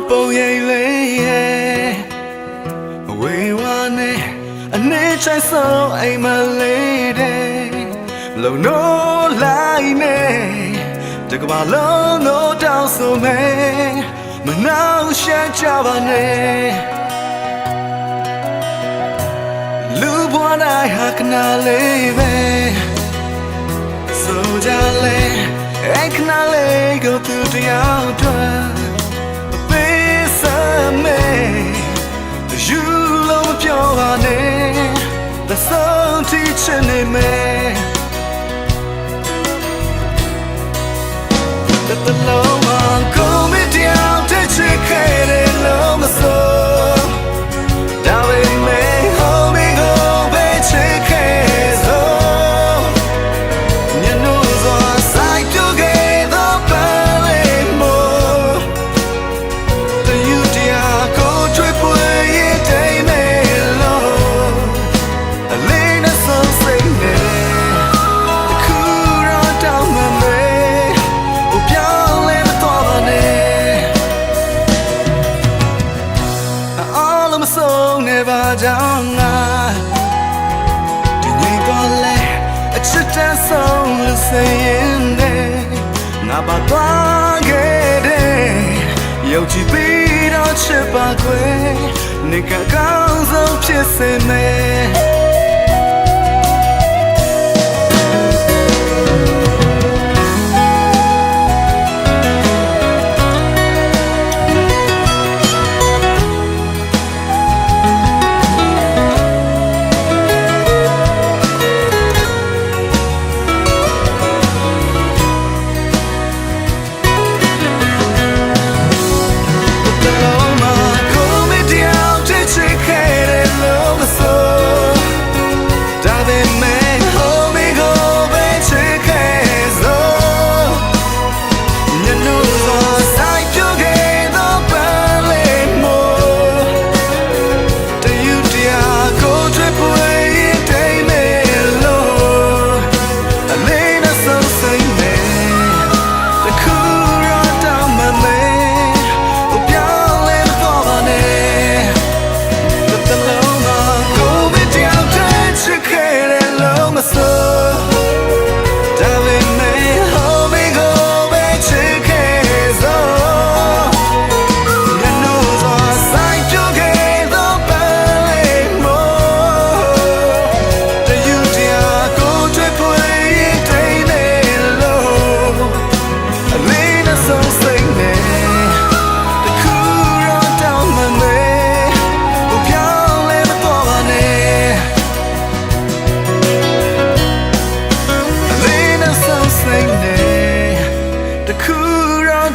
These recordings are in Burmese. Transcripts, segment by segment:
ပုံရိပ်လေးဝေဝါနဲ့အနေချိုင်ဆုံးအိမ်မလေးတဲ့လုံနိုးလိုက်နဲ့တကဘာလုံးတော့တောင်းဆိုမယ်မနှောက်ရှက်ကြပါနဲ့လူဘွားတိုင်းဟာခဏလေးပဲဆိုကြလေအခဏလေးကိုသူတယောက်တော့ပေးစမယ်ယူလို့မပြောပါနဲ့သဆုံးထိချင်နေမယ်တလုံးမကိုမတရားတဲ့ချစ်ခဲ့တယ်လို့မဆိုဒါပေမဲ့ homie go ပဲချစ်ခဲ့ဆိုညနိုးစွာဆိုင်ကြခဲ့တော့ပါလေမို့တယူတရားကိုချွေပွေရင်တိမ်မယ်လို့အလေးနဲ့ဆုံးစိတ်နဲ့တခုတော့တောင်းမှမယ်ဟိုပြောင်းလဲမသွားပါနဲ့အားလုံးမဆုံးနေပါကြောင်းငါဒီနေ့တော့လဲအချစ်တန်းဆုံးလို့ဆိုရင်ငါပါသွားခဲ့တယ်ရုပ်ကြည့်ပြီးတော့ချစ်ပါခွေနေကကောင်းဆုံးဖြစ်စေမယ်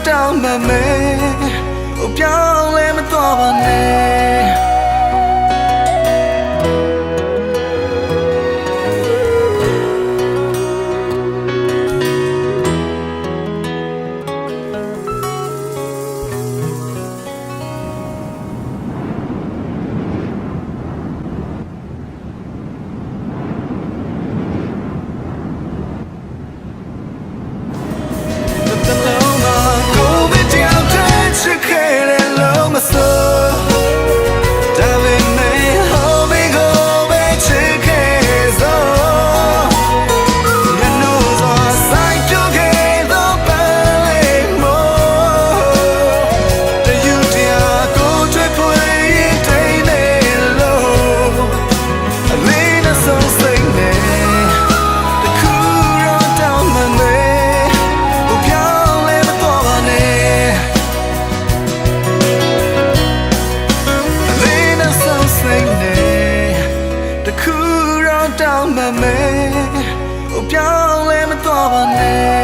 တောင်းမှမယ်ဟိုပြောင်းလဲမသွားပါနဲ့တောင်းမှမယ်ဟိုပြောင်းလဲမသွားပါနဲ့